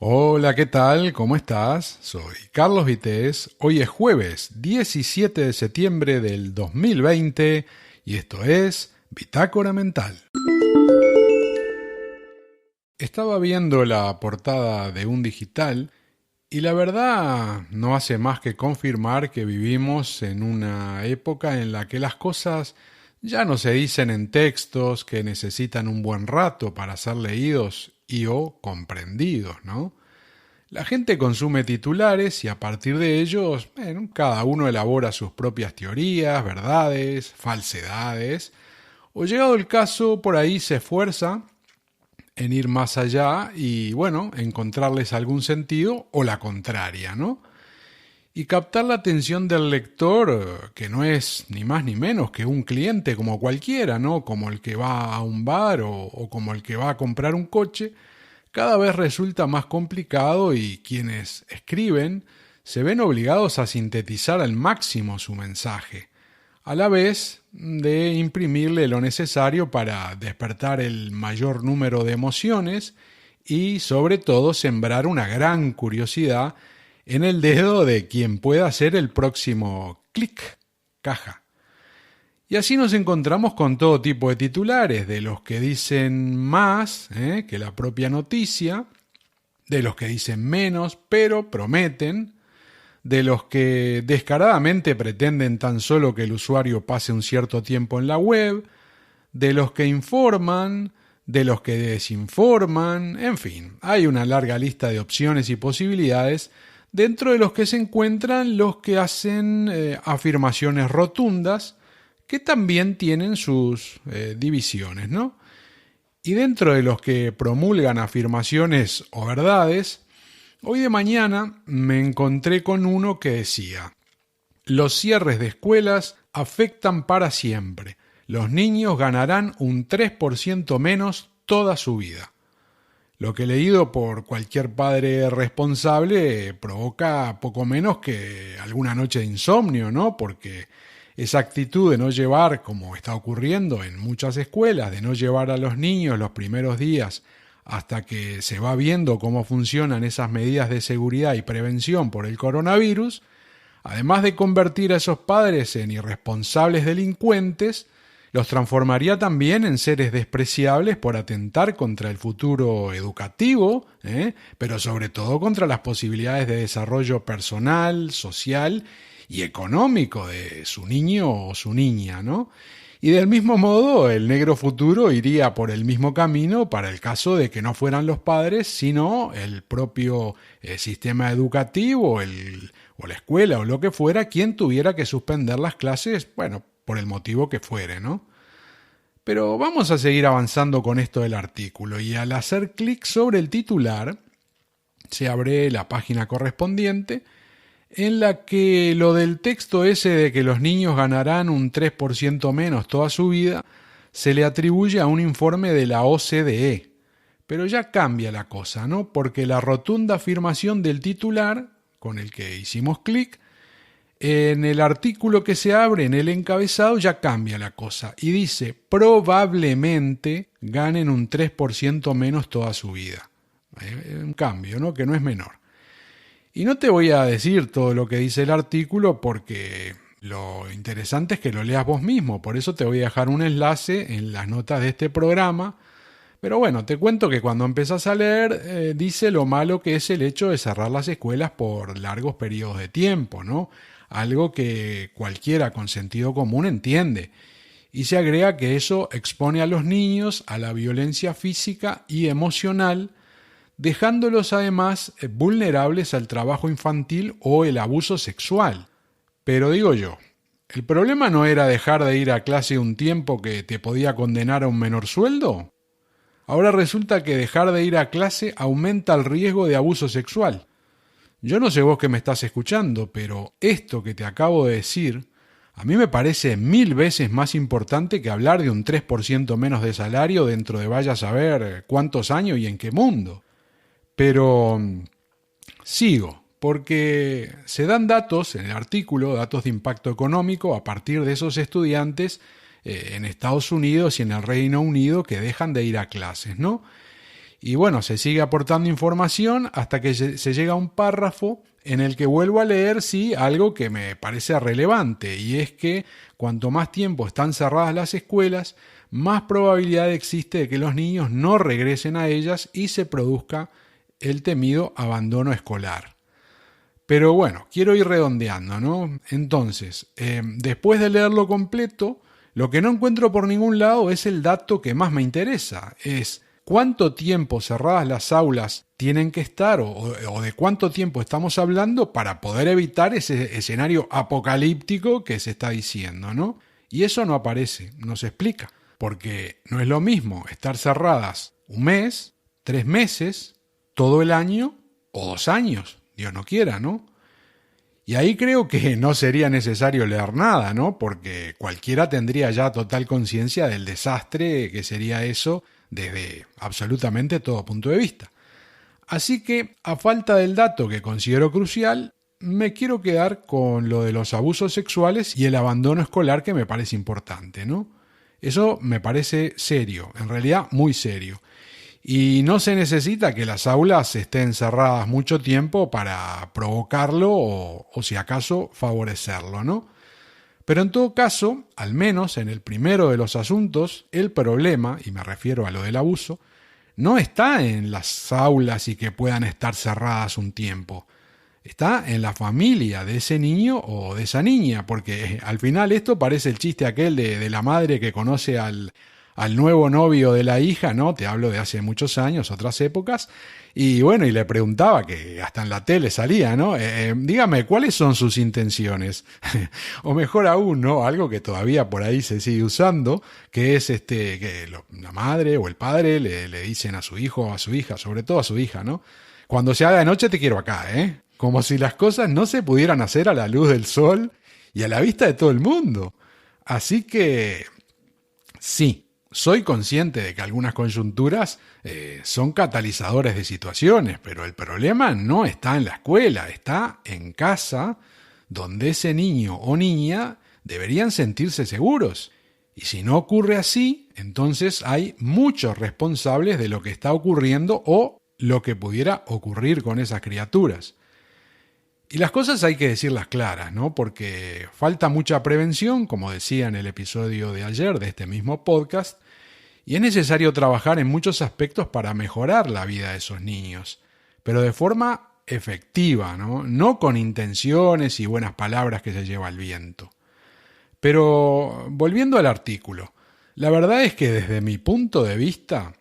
Hola, ¿qué tal? ¿Cómo estás? Soy Carlos Vitéz. Hoy es jueves 17 de septiembre del 2020 y esto es Bitácora Mental. Estaba viendo la portada de un digital y la verdad no hace más que confirmar que vivimos en una época en la que las cosas ya no se dicen en textos que necesitan un buen rato para ser leídos y o comprendidos, ¿no? La gente consume titulares y a partir de ellos, bueno, cada uno elabora sus propias teorías, verdades, falsedades, o llegado el caso, por ahí se esfuerza en ir más allá y, bueno, encontrarles algún sentido o la contraria, ¿no? Y captar la atención del lector, que no es ni más ni menos que un cliente como cualquiera, ¿no? Como el que va a un bar o como el que va a comprar un coche, cada vez resulta más complicado y quienes escriben se ven obligados a sintetizar al máximo su mensaje, a la vez de imprimirle lo necesario para despertar el mayor número de emociones y sobre todo sembrar una gran curiosidad en el dedo de quien pueda hacer el próximo clic, caja. Y así nos encontramos con todo tipo de titulares, de los que dicen más que la propia noticia, de los que dicen menos, pero prometen, de los que descaradamente pretenden tan solo que el usuario pase un cierto tiempo en la web, de los que informan, de los que desinforman, en fin, hay una larga lista de opciones y posibilidades, dentro de los que se encuentran los que hacen afirmaciones rotundas, que también tienen sus divisiones, ¿no? Y dentro de los que promulgan afirmaciones o verdades, hoy de mañana me encontré con uno que decía: los cierres de escuelas afectan para siempre. Los niños ganarán un 3% menos toda su vida. Lo que leído por cualquier padre responsable provoca poco menos que alguna noche de insomnio, ¿no? Porque esa actitud de no llevar, como está ocurriendo en muchas escuelas, de no llevar a los niños los primeros días hasta que se va viendo cómo funcionan esas medidas de seguridad y prevención por el coronavirus, además de convertir a esos padres en irresponsables delincuentes, los transformaría también en seres despreciables por atentar contra el futuro educativo, pero sobre todo contra las posibilidades de desarrollo personal, social y económico de su niño o su niña, ¿no? Y del mismo modo, el negro futuro iría por el mismo camino para el caso de que no fueran los padres, sino el propio sistema educativo, o la escuela o lo que fuera, quien tuviera que suspender las clases, bueno, por el motivo que fuere, ¿no? Pero vamos a seguir avanzando con esto del artículo, y al hacer clic sobre el titular, se abre la página correspondiente, en la que lo del texto ese de que los niños ganarán un 3% menos toda su vida, se le atribuye a un informe de la OCDE. Pero ya cambia la cosa, ¿no? Porque la rotunda afirmación del titular, con el que hicimos clic, en el artículo que se abre en el encabezado ya cambia la cosa y dice: probablemente ganen un 3% menos toda su vida. Un cambio, ¿no? Que no es menor. Y no te voy a decir todo lo que dice el artículo porque lo interesante es que lo leas vos mismo. Por eso te voy a dejar un enlace en las notas de este programa. Pero bueno, te cuento que cuando empezás a leer dice lo malo que es el hecho de cerrar las escuelas por largos periodos de tiempo, ¿no? Algo que cualquiera con sentido común entiende. Y se agrega que eso expone a los niños a la violencia física y emocional, dejándolos además vulnerables al trabajo infantil o el abuso sexual. Pero digo yo, ¿el problema no era dejar de ir a clase un tiempo que te podía condenar a un menor sueldo? Ahora resulta que dejar de ir a clase aumenta el riesgo de abuso sexual. Yo no sé vos que me estás escuchando, pero esto que te acabo de decir a mí me parece 1000 veces más importante que hablar de un 3% menos de salario dentro de vaya a saber cuántos años y en qué mundo. Pero sigo, porque se dan datos en el artículo, datos de impacto económico a partir de esos estudiantes en Estados Unidos y en el Reino Unido que dejan de ir a clases, ¿no? Y bueno, se sigue aportando información hasta que se llega a un párrafo en el que vuelvo a leer, sí, algo que me parece relevante, y es que cuanto más tiempo están cerradas las escuelas, más probabilidad existe de que los niños no regresen a ellas y se produzca el temido abandono escolar. Pero bueno, quiero ir redondeando, ¿no? Entonces, después de leerlo completo, lo que no encuentro por ningún lado es el dato que más me interesa, es cuánto tiempo cerradas las aulas tienen que estar o de cuánto tiempo estamos hablando para poder evitar ese escenario apocalíptico que se está diciendo, ¿no? Y eso no aparece, no se explica, porque no es lo mismo estar cerradas un mes, 3 meses, todo el año o 2 años, Dios no quiera, ¿no? Y ahí creo que no sería necesario leer nada, ¿no? Porque cualquiera tendría ya total conciencia del desastre que sería eso desde absolutamente todo punto de vista. Así que, a falta del dato que considero crucial, me quiero quedar con lo de los abusos sexuales y el abandono escolar, que me parece importante, ¿no? Eso me parece serio, en realidad muy serio. Y no se necesita que las aulas estén cerradas mucho tiempo para provocarlo o si acaso favorecerlo, ¿no? Pero en todo caso, al menos en el primero de los asuntos, el problema, y me refiero a lo del abuso, no está en las aulas y que puedan estar cerradas un tiempo. Está en la familia de ese niño o de esa niña, porque al final esto parece el chiste aquel de la madre que conoce al nuevo novio de la hija, ¿no? Te hablo de hace muchos años, otras épocas, y bueno, y le preguntaba, que hasta en la tele salía, ¿no? Dígame, ¿cuáles son sus intenciones? O mejor aún, ¿no? Algo que todavía por ahí se sigue usando, que es la madre o el padre le dicen a su hijo o a su hija, sobre todo a su hija, ¿no? Cuando se haga de noche te quiero acá, ¿eh? Como si las cosas no se pudieran hacer a la luz del sol y a la vista de todo el mundo. Así que, sí, soy consciente de que algunas coyunturas son catalizadores de situaciones, pero el problema no está en la escuela, está en casa, donde ese niño o niña deberían sentirse seguros. Y si no ocurre así, entonces hay muchos responsables de lo que está ocurriendo o lo que pudiera ocurrir con esas criaturas. Y las cosas hay que decirlas claras, ¿no? Porque falta mucha prevención, como decía en el episodio de ayer de este mismo podcast, y es necesario trabajar en muchos aspectos para mejorar la vida de esos niños, pero de forma efectiva, ¿no? No con intenciones y buenas palabras que se lleva el viento. Pero volviendo al artículo, la verdad es que desde mi punto de vista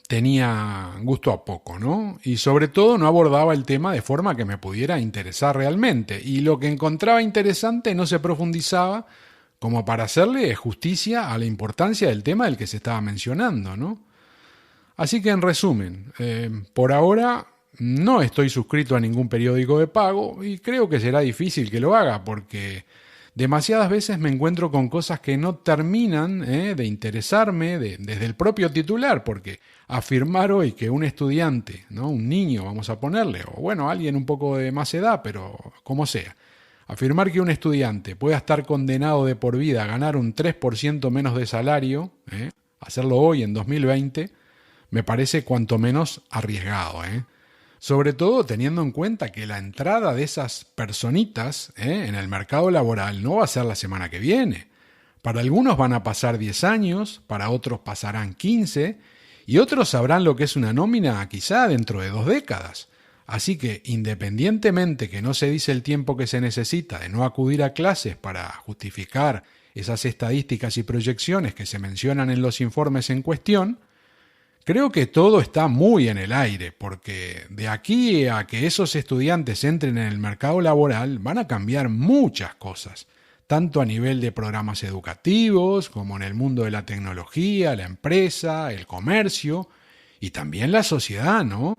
tenía gusto a poco, ¿no? Y sobre todo no abordaba el tema de forma que me pudiera interesar realmente, y lo que encontraba interesante no se profundizaba como para hacerle justicia a la importancia del tema del que se estaba mencionando, ¿no? Así que en resumen, por ahora no estoy suscrito a ningún periódico de pago y creo que será difícil que lo haga porque demasiadas veces me encuentro con cosas que no terminan de interesarme desde el propio titular, porque afirmar hoy que un estudiante, ¿no? Un niño, vamos a ponerle, o bueno, alguien un poco de más edad, pero como sea, afirmar que un estudiante pueda estar condenado de por vida a ganar un 3% menos de salario, hacerlo hoy en 2020, me parece cuanto menos arriesgado, sobre todo teniendo en cuenta que la entrada de esas personitas en el mercado laboral no va a ser la semana que viene. Para algunos van a pasar 10 años, para otros pasarán 15, y otros sabrán lo que es una nómina quizá dentro de 2 décadas. Así que, independientemente que no se dice el tiempo que se necesita de no acudir a clases para justificar esas estadísticas y proyecciones que se mencionan en los informes en cuestión, creo que todo está muy en el aire, porque de aquí a que esos estudiantes entren en el mercado laboral van a cambiar muchas cosas, tanto a nivel de programas educativos, como en el mundo de la tecnología, la empresa, el comercio y también la sociedad, ¿no?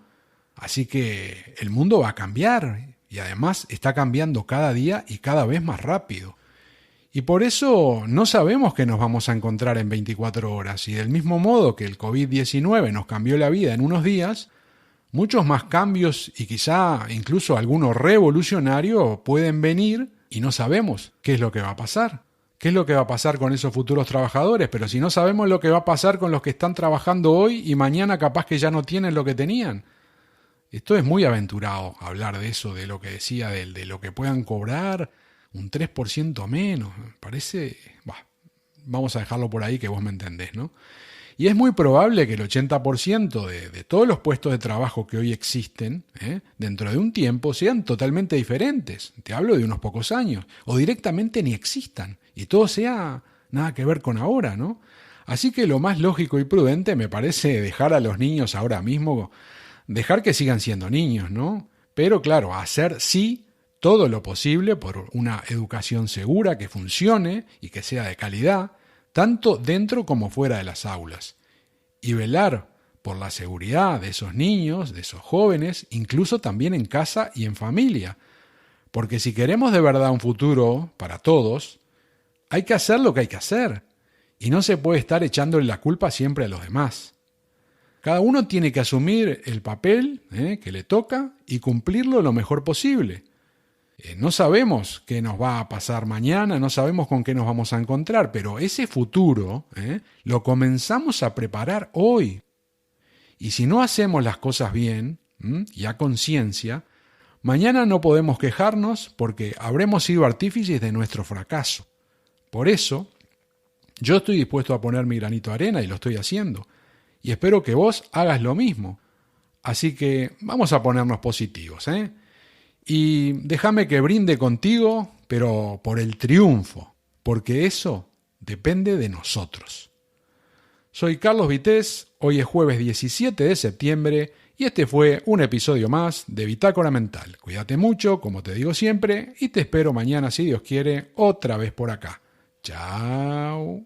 Así que el mundo va a cambiar y además está cambiando cada día y cada vez más rápido. Y por eso no sabemos qué nos vamos a encontrar en 24 horas. Y del mismo modo que el COVID-19 nos cambió la vida en unos días, muchos más cambios y quizá incluso algunos revolucionarios pueden venir y no sabemos qué es lo que va a pasar. ¿Qué es lo que va a pasar con esos futuros trabajadores? Pero si no sabemos lo que va a pasar con los que están trabajando hoy y mañana capaz que ya no tienen lo que tenían. Esto es muy aventurado, hablar de eso, de lo que decía, de lo que puedan cobrar, un 3% menos. Me parece... vamos a dejarlo por ahí que vos me entendés, ¿no? Y es muy probable que el 80% de todos los puestos de trabajo que hoy existen, dentro de un tiempo, sean totalmente diferentes. Te hablo de unos pocos años. O directamente ni existan. Y todo sea nada que ver con ahora, ¿no? Así que lo más lógico y prudente me parece dejar a los niños ahora mismo, dejar que sigan siendo niños, ¿no? Pero claro, hacer sí todo lo posible por una educación segura que funcione y que sea de calidad, tanto dentro como fuera de las aulas, y velar por la seguridad de esos niños, de esos jóvenes, incluso también en casa y en familia. Porque si queremos de verdad un futuro para todos, hay que hacer lo que hay que hacer, y no se puede estar echándole la culpa siempre a los demás. Cada uno tiene que asumir el papel que le toca y cumplirlo lo mejor posible. No sabemos qué nos va a pasar mañana, no sabemos con qué nos vamos a encontrar, pero ese futuro lo comenzamos a preparar hoy. Y si no hacemos las cosas bien y a conciencia, mañana no podemos quejarnos porque habremos sido artífices de nuestro fracaso. Por eso, yo estoy dispuesto a poner mi granito de arena y lo estoy haciendo. Y espero que vos hagas lo mismo. Así que vamos a ponernos positivos, Y déjame que brinde contigo, pero por el triunfo, porque eso depende de nosotros. Soy Carlos Vitéz, hoy es jueves 17 de septiembre y este fue un episodio más de Bitácora Mental. Cuídate mucho, como te digo siempre, y te espero mañana, si Dios quiere, otra vez por acá. Chao.